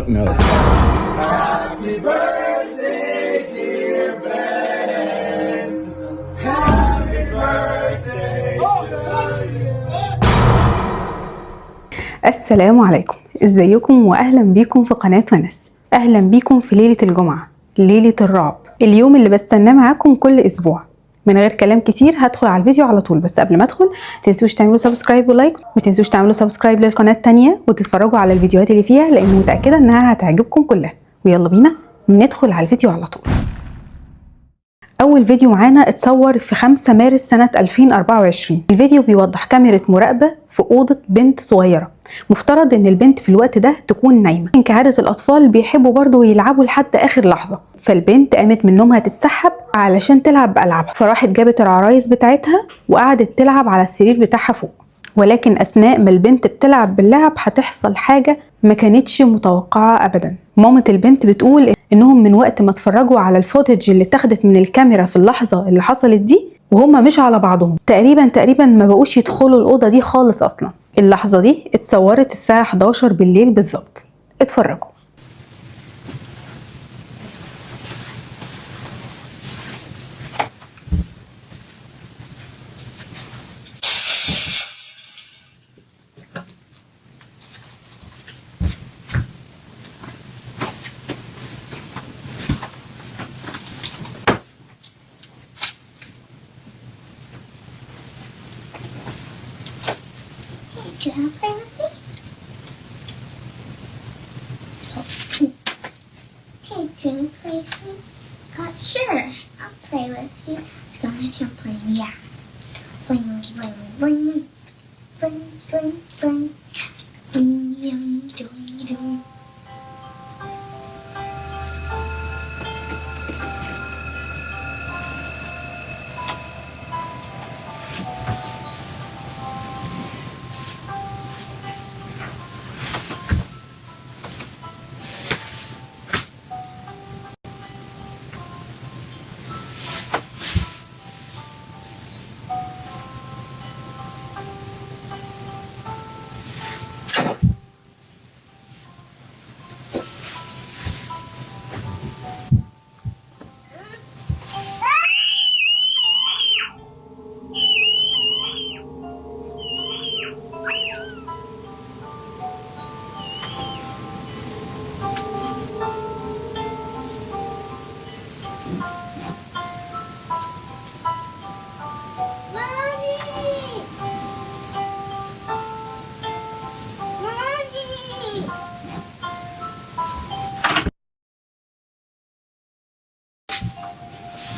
fuck no. Happy birthday, dear Ben. Happy birthday to you. السلام عليكم، ازيكم واهلا بيكم في قناة ونس. اهلا بيكم في ليلة الجمعة، ليلة الرعب، اليوم اللي بستناه معاكم كل اسبوع. من غير كلام كتير هدخل على الفيديو على طول، بس قبل ما ادخل متنسوش تعملوا سبسكرايب ولايك، متنسوش تعملوا سبسكرايب للقناة التانية وتتفرجوا على الفيديوهات اللي فيها لان متأكدة انها هتعجبكم كلها. ويلا بينا ندخل على الفيديو على طول. أول فيديو معانا اتصور في 5 مارس سنة 2024. الفيديو بيوضح كاميرا مراقبة في أوضة بنت صغيرة. مفترض إن البنت في الوقت ده تكون نايمة، لكن كعادة الأطفال بيحبوا برضو يلعبوا لحد آخر لحظة. فالبنت قامت من نومها تتسحب علشان تلعب بألعابها، فراحت جابت العرايس بتاعتها وقعدت تلعب على السرير بتاعها فوق. ولكن أثناء ما البنت بتلعب باللعب هتحصل حاجة ما كانتش متوقعة أبدا. مامة البنت بتقول إنهم من وقت ما اتفرجوا على الفوتج اللي اتاخدت من الكاميرا في اللحظة اللي حصلت دي وهم مش على بعضهم، تقريبا ما بقوش يدخلوا الأوضة دي خالص أصلا. اللحظة دي اتصورت الساعة 11 بالليل بالظبط. اتفرجوا. Do you want to play with me? Hey, do you want to play with me? Sure, I'll play with you. Why don't you play me? Yeah. Bling, bling, bling. Bling, bling, bling. Bling, yum, doo, doo.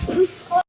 Let's go.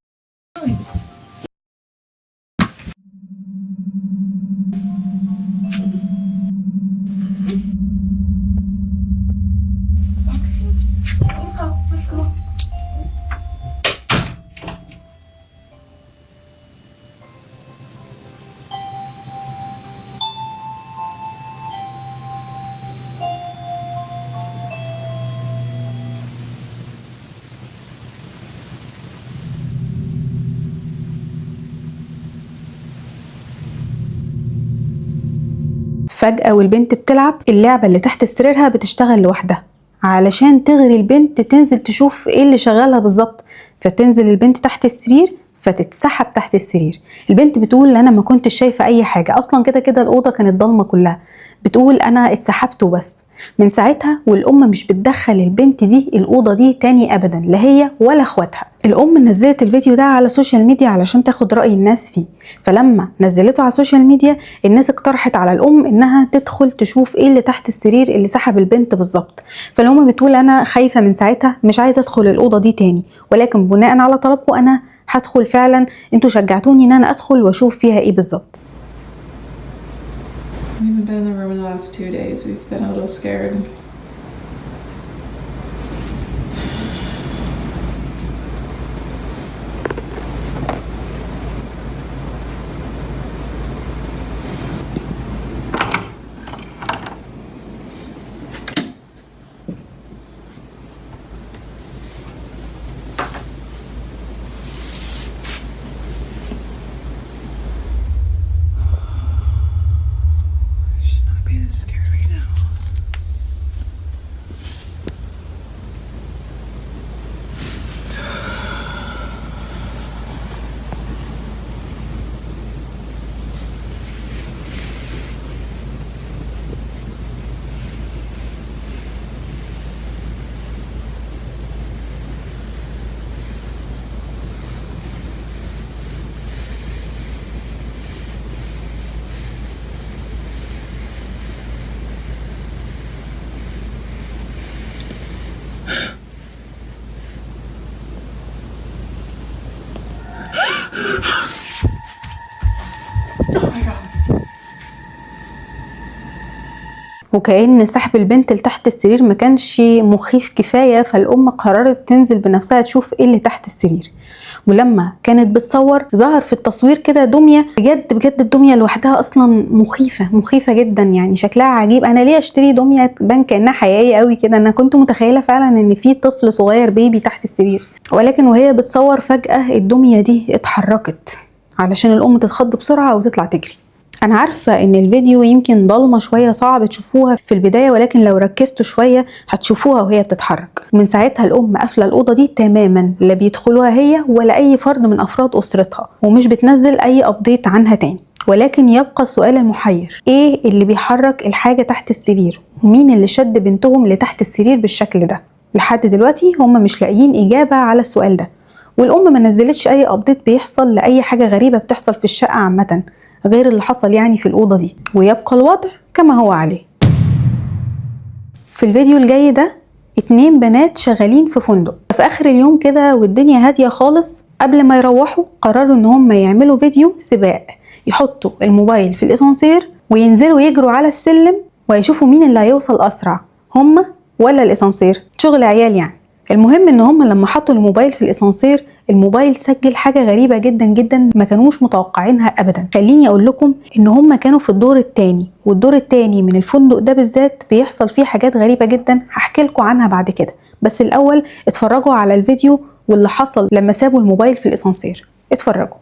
فجأة والبنت بتلعب اللعبة اللي تحت سريرها بتشتغل لوحدها. علشان تغري البنت تنزل تشوف ايه اللي شغالها بالظبط، فتنزل البنت تحت السرير فتتسحب تحت السرير. البنت بتقول انا ما كنتش شايفة اي حاجة اصلا، كده الأوضة كانت ضلمة كلها. بتقول انا اتسحبت وبس. من ساعتها والام مش بتدخل البنت دي الأوضة دي تاني ابدا، لا هي ولا اخواتها. الام نزلت الفيديو ده على السوشيال ميديا علشان تاخد رأي الناس فيه، فلما نزلته على السوشيال ميديا الناس اقترحت على الام انها تدخل تشوف ايه اللي تحت السرير اللي سحب البنت بالظبط. فالام بتقول انا خايفة من ساعتها، مش عايزة ادخل الأوضة دي تاني، ولكن بناء على طلبكم انا هدخل فعلا. انتوا شجعتوني ان انا ادخل واشوف فيها ايه بالظبط. We haven't been in the room in the last 2 days. We've been a little scared. Be this scared right now. وكأن سحب البنت لتحت السرير ما كانش مخيف كفاية، فالأم قررت تنزل بنفسها تشوف ايه اللي تحت السرير. ولما كانت بتصور ظهر في التصوير كده دمية، بجد بجد الدمية لوحدها أصلا مخيفة جدا، يعني شكلها عجيب. أنا ليه أشتري دمية تبان كأنها حقيقية قوي كده؟ أنا كنت متخيلة فعلا إن في طفل صغير بيبي تحت السرير، ولكن وهي بتصور فجأة الدمية دي اتحركت علشان الأم تتخض بسرعة وتطلع تجري. أنا عارفة إن الفيديو يمكن ضلمة شوية، صعب تشوفوها في البداية، ولكن لو ركزتوا شوية هتشوفوها وهي بتتحرك. ومن ساعتها الأم قافلة الأوضة دي تماما، لا بيدخلوها هي ولا أي فرد من أفراد أسرتها، ومش بتنزل أي أبديت عنها تاني. ولكن يبقى السؤال المحير، إيه اللي بيحرك الحاجة تحت السرير؟ ومين اللي شد بنتهم لتحت السرير بالشكل ده؟ لحد دلوقتي هم مش لاقيين إجابة على السؤال ده، والأم ما نزلتش أي أبديت بيحصل لأي حاجة غريبة بتحصل في الشقة عامة غير اللي حصل يعني في الأوضة دي، ويبقى الوضع كما هو عليه. في الفيديو الجاي ده 2 بنات شغالين في فندق، في آخر اليوم كده والدنيا هادية خالص، قبل ما يروحوا قرروا إن هم يعملوا فيديو سباق، يحطوا الموبايل في الإسانسير وينزلوا يجروا على السلم ويشوفوا مين اللي هيوصل أسرع، هم ولا الإسانسير. شغل عيال يعني. المهم ان هم لما حطوا الموبايل في الاسانسير، الموبايل سجل حاجة غريبة جدا جدا ما كانوش متوقعينها ابدا. خليني اقول لكم ان هم كانوا في الدور الثاني، والدور الثاني من الفندق ده بالذات بيحصل فيه حاجات غريبة جدا هحكي لكم عنها بعد كده. بس الاول اتفرجوا على الفيديو واللي حصل لما سابوا الموبايل في الاسانسير. اتفرجوا.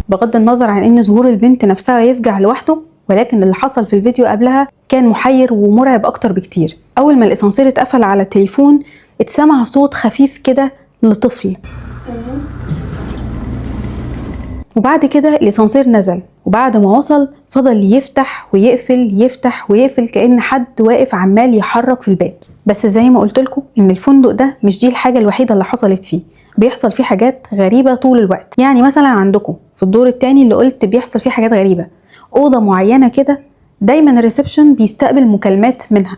بغض النظر عن ان ظهور البنت نفسها يفجع لوحده، ولكن اللي حصل في الفيديو قبلها كان محير ومرعب اكتر بكتير. اول ما الاسانسير اتقفل على التليفون اتسمع صوت خفيف كده لطفل، وبعد كده الاسانسير نزل، وبعد ما وصل فضل يفتح ويقفل يفتح ويقفل كأن حد واقف عمال يحرك في الباب. بس زي ما قلت لكم ان الفندق ده مش دي الحاجة الوحيدة اللي حصلت فيه، بيحصل فيه حاجات غريبة طول الوقت. يعني مثلا عندكم في الدور التاني اللي قلت بيحصل فيه حاجات غريبة، أوضة معينة كده دايما الريسبشن بيستقبل مكالمات منها.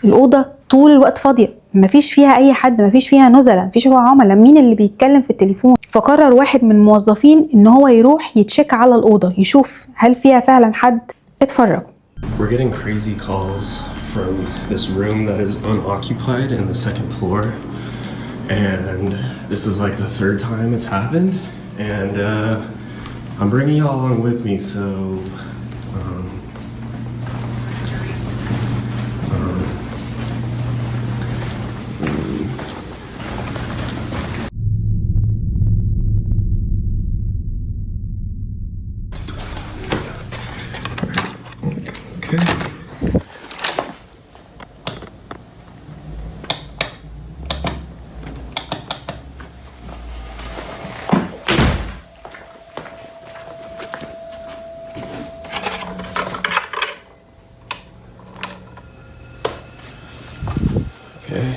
الأوضة طول الوقت فاضية، مفيش فيها أي حد، مفيش فيها نزلاء، مفيش فيها عملاء، مين اللي بيتكلم في التليفون؟ فقرر واحد من الموظفين إن هو يروح يتشيك على الأوضة يشوف هل فيها فعلا حد. اتفرجوا. We're getting crazy calls from this room that is unoccupied in the second floor, and this is like the 3rd time it's happened, and I'm bringing y'all along with me, so okay. Okay.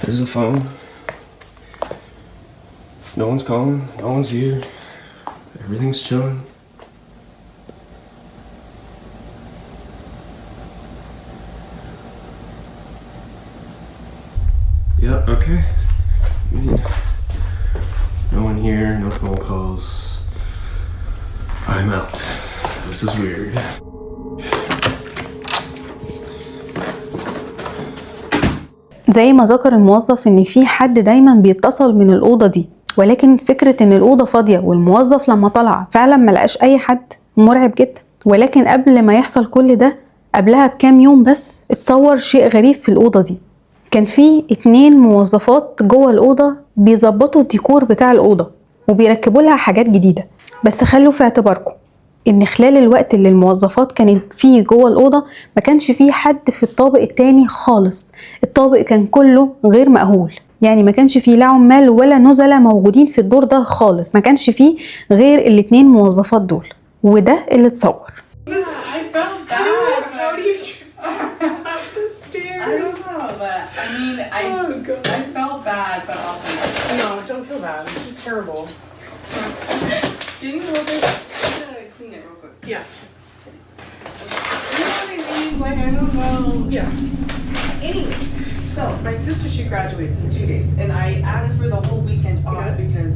There's the phone. No one's calling. No one's here. Everything's chilling. Yep, okay. No one here, no phone calls. I'm out. This is weird. زي ما ذكر الموظف ان في حد دايما بيتصل من الأوضة دي، ولكن فكرة ان الأوضة فاضية والموظف لما طلع فعلا ما لقاش اي حد مرعب جدا. ولكن قبل ما يحصل كل ده، قبلها بكام يوم بس اتصور شيء غريب في الأوضة دي. كان في 2 موظفات جوه الأوضة بيظبطوا الديكور بتاع الأوضة وبيركبوا لها حاجات جديدة. بس خلوا في اعتباركم ان خلال الوقت اللي الموظفات كانت فيه جوه الأوضة ما كانش فيه حد في الطابق التاني خالص. الطابق كان كله غير مأهول، يعني ما كانش فيه لا عمال ولا نزلاء موجودين في الدور ده خالص. ما كانش فيه غير ال2 موظفات دول، وده اللي اتصور. I felt bad. How do you up the stairs? I don't know, but I mean, I felt bad, but also No, don't feel bad. It's just terrible. can you hold it? I'm gonna clean it real quick. Yeah. You know what I mean? Like, I don't know. Yeah. Anyways, so my sister, she graduates in 2 days, and I asked for the whole weekend off because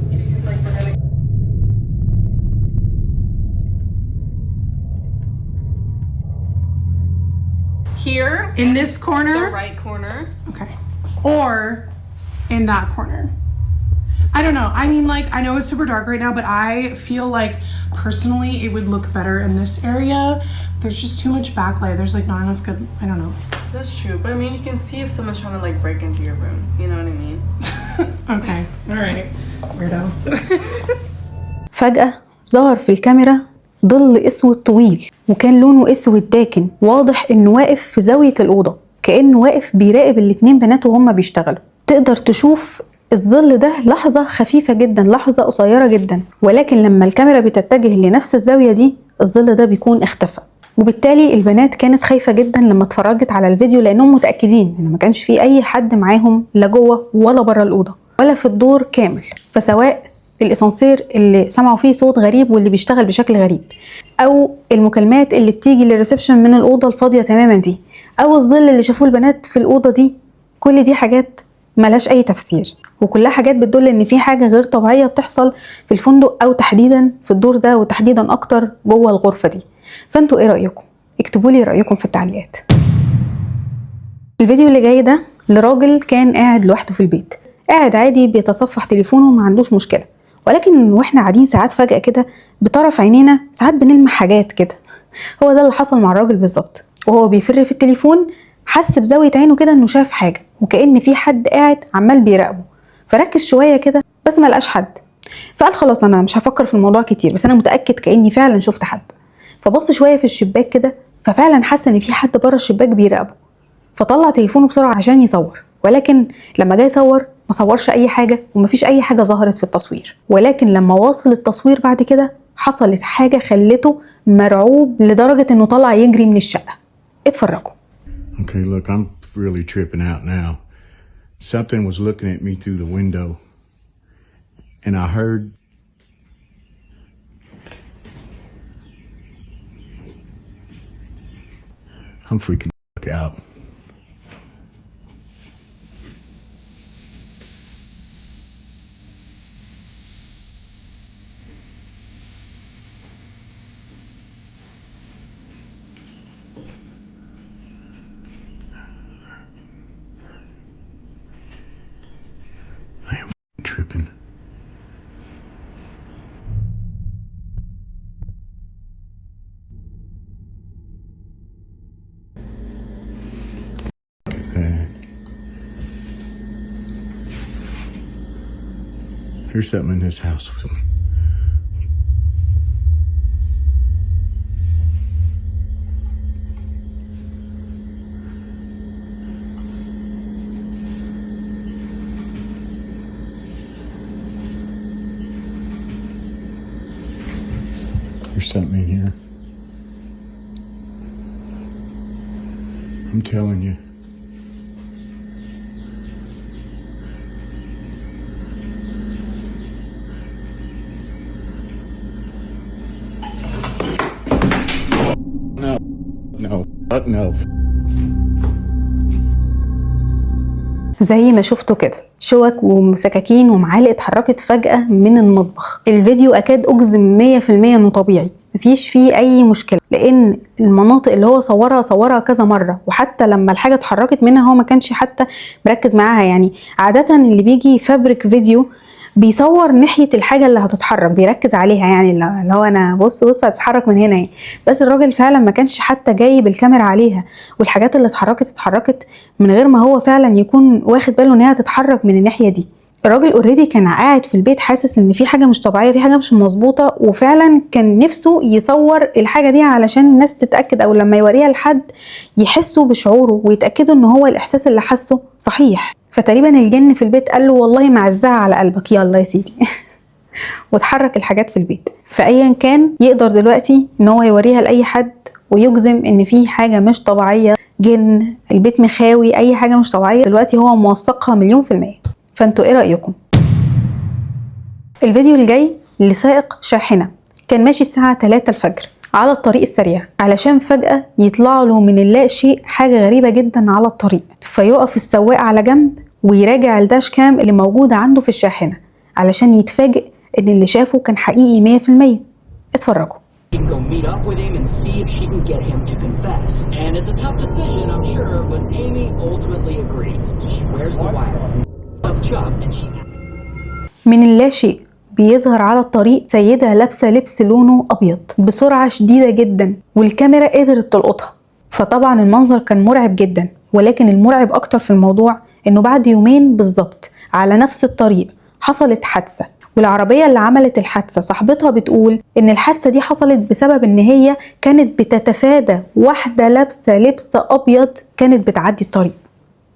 like we're gonna. Here In this corner? the right corner. Okay. Or in that corner. I don't know. I mean, like, I know it's super dark right now, but I feel like personally it would look better in this area. There's just too much backlight. There's like not enough good, I don't know. That's true, but I mean, you can see if someone's trying to like break into your room. You know what I mean? Okay. All right. Weirdo. فجأة ظهر في الكاميرا ظل اسود طويل، وكان لونه اسود داكن، واضح انه واقف في زاوية الأوضة، كأنه واقف بيراقب ال2 بنات وهم بيشتغلوا. تقدر تشوف الظل ده لحظة خفيفة جدا، لحظة قصيرة جدا، ولكن لما الكاميرا بتتجه لنفس الزاوية دي الظل ده بيكون اختفى. وبالتالي البنات كانت خايفة جدا لما اتفرجت على الفيديو، لأنهم متأكدين ان ما كانش في أي حد معاهم لا جوه ولا بره الأوضة ولا في الدور كامل. فسواء الاسانسير اللي سمعوا فيه صوت غريب واللي بيشتغل بشكل غريب، او المكالمات اللي بتيجي للريسبشن من الاوضه الفاضيه تماما دي، او الظل اللي شافوه البنات في الاوضه دي، كل دي حاجات ملهاش اي تفسير، وكلها حاجات بتدل ان في حاجه غير طبيعيه بتحصل في الفندق، او تحديدا في الدور ده، وتحديدا اكتر جوه الغرفه دي. فانتوا ايه رايكم؟ اكتبوا لي رايكم في التعليقات. الفيديو اللي جاي ده لراجل كان قاعد لوحده في البيت، قاعد عادي بيتصفح تليفونه وما عندوش مشكله، ولكن واحنا قاعدين ساعات فجأة كده بطرف عينينا ساعات بنلمح حاجات كده. هو ده اللي حصل مع الراجل بالظبط، وهو بيفر في التليفون حس بزاوية عينه كده انه شاف حاجة، وكأن في حد قاعد عمال بيراقبه، فركز شوية كده بس ما لقاش حد، فقال خلاص انا مش هفكر في الموضوع كتير، بس انا متأكد كأني فعلا شفت حد. فبص شوية في الشباك كده، ففعلا حس ان في حد بره الشباك بيراقبه، فطلع تليفونه بسرعة عشان يصور، ولكن لما جاي يصور ما صورش اي حاجه، ومفيش اي حاجه ظهرت في التصوير. ولكن لما واصل التصوير بعد كده حصلت حاجه خلته مرعوب لدرجه انه طلع يجري من الشقه. اتفرجوا. Okay, look, I'm really tripping out now. Something was looking at me through the window, and I heard I'm freaking out. I am tripping. There's something in this house with me. There's something in here. I'm telling you. No. زي ما شفتوا كده شوك وسكاكين ومعالق اتحركت فجأة من المطبخ. الفيديو أكاد أجزم 100% إنه طبيعي، مفيش فيه أي مشكلة، لأن المناطق اللي هو صورها كذا مرة، وحتى لما الحاجة اتحركت منها هو ما كانش حتى مركز معاها. يعني عادة اللي بيجي يفبرك فيديو بيصور ناحية الحاجة اللي هتتحرك، بيركز عليها، يعني اللي هو أنا بص هتتحرك من هنا يعني. بس الراجل فعلا ما كانش حتى جايب الكاميرا عليها، والحاجات اللي اتحركت من غير ما هو فعلا يكون واخد باله ان هي هتتحرك من الناحية دي. الراجل اوريدي كان قاعد في البيت حاسس ان في حاجة مش طبيعية، في حاجة مش مظبوطة، وفعلا كان نفسه يصور الحاجة دي علشان الناس تتأكد، او لما يوريها لحد يحسوا بشعوره ويتأكدوا ان هو الاحساس اللي حسه صحيح. فتقريبا الجن في البيت قال له والله معزها على قلبك، يلا يا سيدي وتحرك الحاجات في البيت. فأيا كان يقدر دلوقتي ان هو يوريها لأي حد ويجزم ان في حاجة مش طبيعية، جن، البيت مخاوي، اي حاجة مش طبيعية دلوقتي هو موثقها 100%. فانتوا ايه رأيكم؟ الفيديو الجاي لسائق شاحنة كان ماشي الساعة 3 الفجر على الطريق السريع، علشان فجأة يطلع له من اللا شيء حاجة غريبة جدا على الطريق، فيقف السواق على جنب ويراجع الداش كام اللي موجود عنده في الشاحنة علشان يتفاجئ ان اللي شافه كان حقيقي 100%. اتفرجوا. Go meet up with him and see if she can get him to confess. And it's a tough decision, I'm sure, but Amy ultimately agrees. She wears the wire of Chuck and she... من اللا شيء بيظهر على الطريق سيدة لابسة لبس لونه أبيض بسرعة شديدة جدا، والكاميرا قدرت تلقطها. فطبعا المنظر كان مرعب جدا، ولكن المرعب أكتر في الموضوع إنه بعد يومين بالظبط على نفس الطريق حصلت حادثة، والعربية اللي عملت الحادثة صاحبتها بتقول إن الحادثة دي حصلت بسبب إن هي كانت بتتفادى واحدة لابسة لبس أبيض كانت بتعدي الطريق،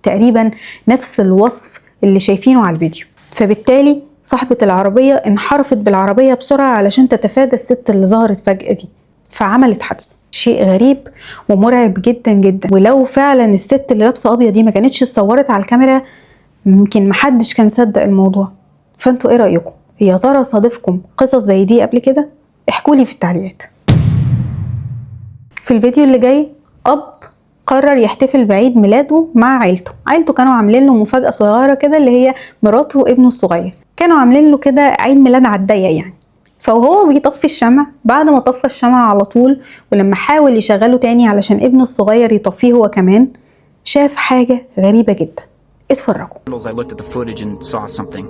تقريبا نفس الوصف اللي شايفينه على الفيديو. فبالتالي صاحبة العربية انحرفت بالعربية بسرعة علشان تتفادى الست اللي ظهرت فجأة دي، فعملت حادثة. شيء غريب ومرعب جدا جدا، ولو فعلا الست اللي لابسة أبيض دي ما كانتش اتصورت على الكاميرا ممكن محدش كان صدق الموضوع. فانتوا ايه رأيكم؟ يا ترى صادفكم قصص زي دي قبل كده؟ احكولي في التعليقات. في الفيديو اللي جاي أب قرر يحتفل بعيد ميلاده مع عيلته كانوا عاملين له مفاجأة صغيرة كده، اللي هي مراته وابنه الصغير، كانوا عاملين له كده عيد ميلاد على الضيق يعني. فهو بيطفي الشمع، بعد ما طفى الشمع على طول ولما حاول يشغله تاني علشان ابنه الصغير يطفيه هو كمان، شاف حاجة غريبة جدا. اتفرجوا. I looked at the footage and saw something.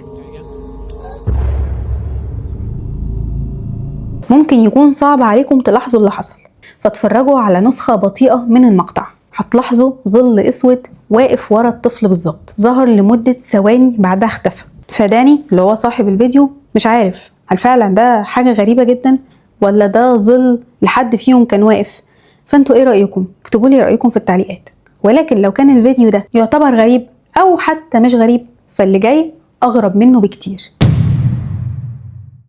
ممكن يكون صعب عليكم تلاحظوا اللي حصل، فاتفرجوا على نسخة بطيئة من المقطع. هتلاحظوا ظل اسود واقف ورا الطفل بالظبط، ظهر لمدة ثواني بعدها اختفى. فداني اللي هو صاحب الفيديو مش عارف هل فعلا ده حاجة غريبة جدا ولا ده ظل لحد فيهم كان واقف. فانتوا ايه رأيكم؟ اكتبوا لي رأيكم في التعليقات. ولكن لو كان الفيديو ده يعتبر غريب او حتى مش غريب، فاللي جاي اغرب منه بكتير.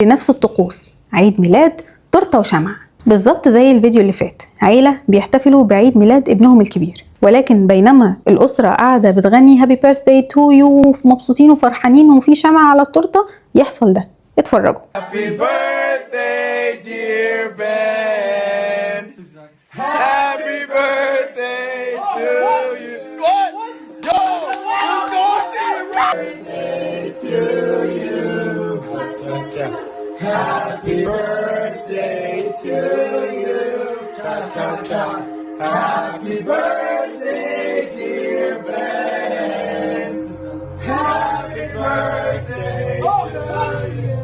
بنفس الطقوس، عيد ميلاد، تورته وشمع، بالظبط زي الفيديو اللي فات. عيلة بيحتفلوا بعيد ميلاد ابنهم الكبير، ولكن بينما الأسرة قاعدة بتغني هابي بيرثداي تو يو مبسوطين وفرحانين وفي شمع على التورته، يحصل ده. اتفرجوا. Happy birthday dear Ben. Happy birthday to you. What? Yo, who's going to birthday to you. Happy birthday to you. Cha cha cha. Happy birthday dear Ben. Happy birthday to you.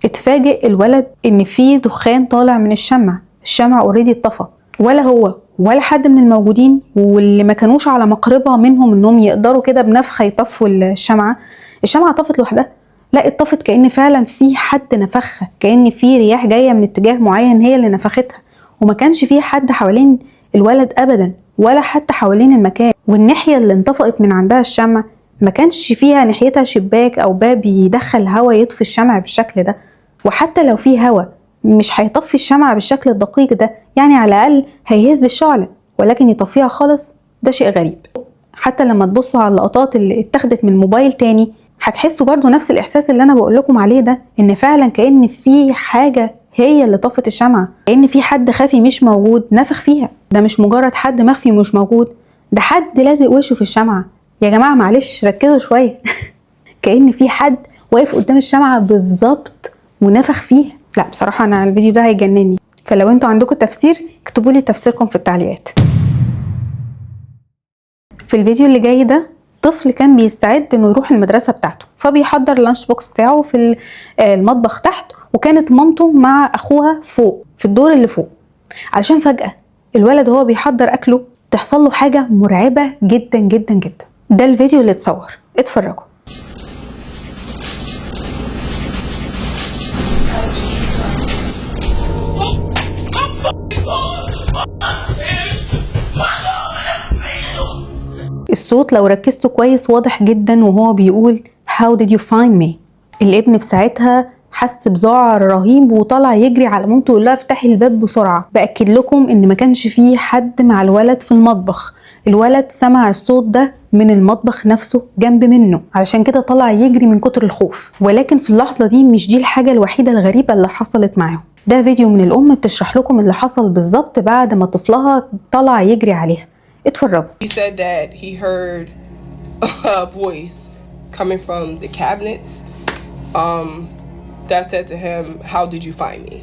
اتفاجئ الولد ان في دخان طالع من الشمع اوريدي اتطفى، ولا هو ولا حد من الموجودين واللي ما كانوش على مقربة منهم انهم يقدروا كده بنفخة يطفوا الشمعة طفت لوحدها. لا، اتطفت كأن فعلا في حد نفخها، كأن في رياح جاية من اتجاه معين هي اللي نفختها، وما كانش في حد حوالين الولد ابدا ولا حتى حوالين المكان. والناحية اللي انطفأت من عندها الشمع ما كانش فيها ناحيتها شباك او باب يدخل هوا يطفي الشمع بالشكل ده، وحتى لو في هوا مش هيطفي الشمع بالشكل الدقيق ده، يعني على الاقل هيهز الشعلة، ولكن يطفيها خالص ده شيء غريب. حتى لما تبصوا على اللقطات اللي اتاخدت من موبايل تاني هتحسوا برضو نفس الاحساس اللي انا بقول لكم عليه ده، ان فعلا كأن في حاجة هي اللي طفت الشمعة، كأن في حد خفي مش موجود نفخ فيها. ده مش مجرد حد مخفي مش موجود، ده حد لازق وشه في الشمعة، يا جماعة معلش ركزوا شوية. كأن في حد واقف قدام الشمعة بالظبط ونفخ فيها. لا بصراحة أنا الفيديو ده هيجنني، فلو انتوا عندكم تفسير اكتبوا لي تفسيركم في التعليقات. في الفيديو اللي جاي ده طفل كان بيستعد انه يروح المدرسة بتاعته، فبيحضر اللانش بوكس بتاعه في المطبخ تحت، وكانت مامته مع اخوها فوق في الدور اللي فوق، علشان فجأة الولد وهو بيحضر اكله تحصل له حاجة مرعبة جدا جدا جدا. ده الفيديو اللي اتصور، اتفرجوا. الصوت لو ركزتوا كويس واضح جدا وهو بيقول How did you find me؟ الابن في ساعتها حس بذعر رهيب وطلع يجري على مامته يقول لها افتحي الباب بسرعة. بأكد لكم ان ما كانش فيه حد مع الولد في المطبخ، الولد سمع الصوت ده من المطبخ نفسه جنب منه، علشان كده طلع يجري من كتر الخوف. ولكن في اللحظة دي مش دي الحاجة الوحيدة الغريبة اللي حصلت معاهم. ده فيديو من الأم بتشرح لكم اللي حصل بالظبط بعد ما طفلها طلع يجري عليها. اتفرجوا. He said that he heard a voice coming from the cabinets that said to him, "How did you find me?"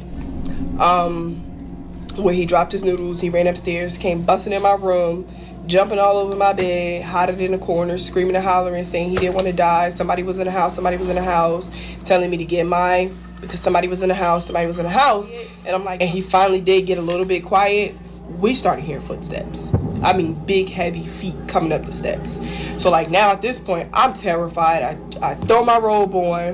When he dropped his noodles, he ran upstairs, came busting in my room, jumping all over my bed, hiding in the corner, screaming and hollering, saying he didn't want to die. Somebody was in the house. Somebody was in the house, telling me to get mine because somebody was in the house. Somebody was in the house, and I'm like, and he finally did get a little bit quiet. We started hearing footsteps. I mean, big, heavy feet coming up the steps. So, like, now at this point, I'm terrified. I throw my robe on.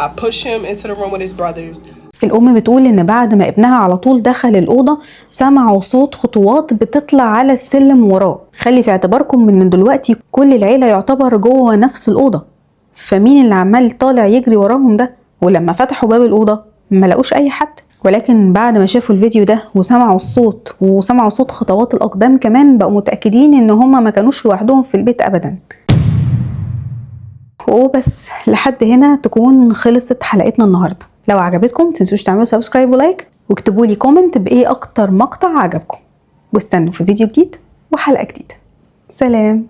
I push him into the room with his brothers. الأم بتقول إن بعد ما ابنها على طول دخل الأوضة سمعوا صوت خطوات بتطلع على السلم وراه. خلي في اعتباركم من دلوقتي كل العيلة يعتبر جوه نفس الأوضة، فمين اللي عمال طالع يجري وراهم ده؟ ولما فتحوا باب الأوضة ما لقوش أي حد. ولكن بعد ما شافوا الفيديو ده وسمعوا الصوت وسمعوا صوت خطوات الأقدام كمان بقوا متأكدين إن هما ما كانوش لوحدهم في البيت أبدا. وبس لحد هنا تكون خلصت حلقتنا النهاردة. لو عجبتكم متنسوش تعملوا سبسكرايب ولايك واكتبوا لي كومنت بإيه أكتر مقطع عجبكم، واستنوا في فيديو جديد وحلقة جديدة. سلام.